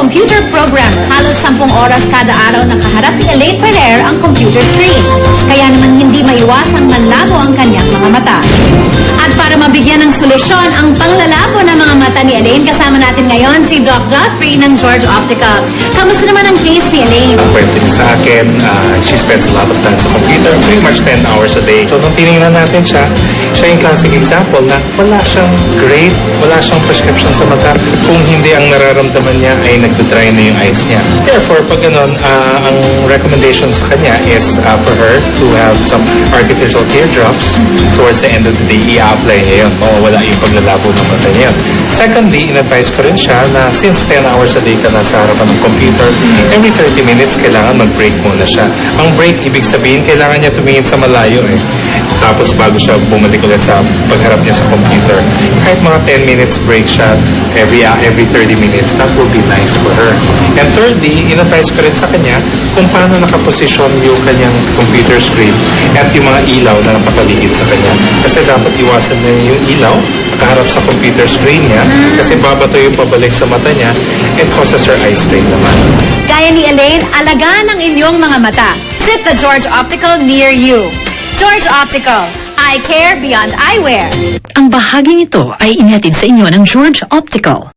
computer program. Halos 10 oras kada araw nakaharap ni Elaine Ferrer ang computer screen. Kaya naman hindi maiwasang manlabo ang kanyang mga mata. At para mabigyan ng solusyon ang panglalabo ng mga mata ni Elaine, kasama natin ngayon si Doc Joffrey ng George Optical. Kamusta naman ang case ni Elaine? Ang kwento niya sa akin, she spends a lot of time sa computer, pretty much 10 hours a day. So nung tinignan natin siya yung classic example na wala siyang grade, wala siyang prescription sa mata kung hindi ang nararamdaman niya ay nagdodry na yung eyes niya. Therefore, pag ganun, ang recommendation sa kanya is for her to have some artificial teardrops towards the end of the day. I-apply niya yun. Mawawala yung paglalabo ng mata niya. Secondly, in-advise ko rin siya na since 10 hours a day ka nasa harapan ng computer, every 30 minutes kailangan mag-break muna siya. Ang break, ibig sabihin, kailangan niya tumingin sa malayo eh. Tapos bago siya bumalik ulit sa pagharap niya sa computer. Kahit mga 10 minutes break siya every 30 minutes, that will be nice for her. And thirdly, in-advise ko rin sa kanya kung paano nakaposisyon yung kanyang computer screen at yung mga ilaw na nakapaligid sa kanya. Kasi dapat iwasan niya yung ilaw nakaharap sa computer screen niya kasi babato yung pabalik sa mata niya and causes her eye strain naman. Gaya ni Elaine, alagaan ang inyong mga mata. Visit the George Optical near you. George Optical. Eye care beyond eyewear. Ang bahaging ito ay inihatid sa inyo ng George Optical.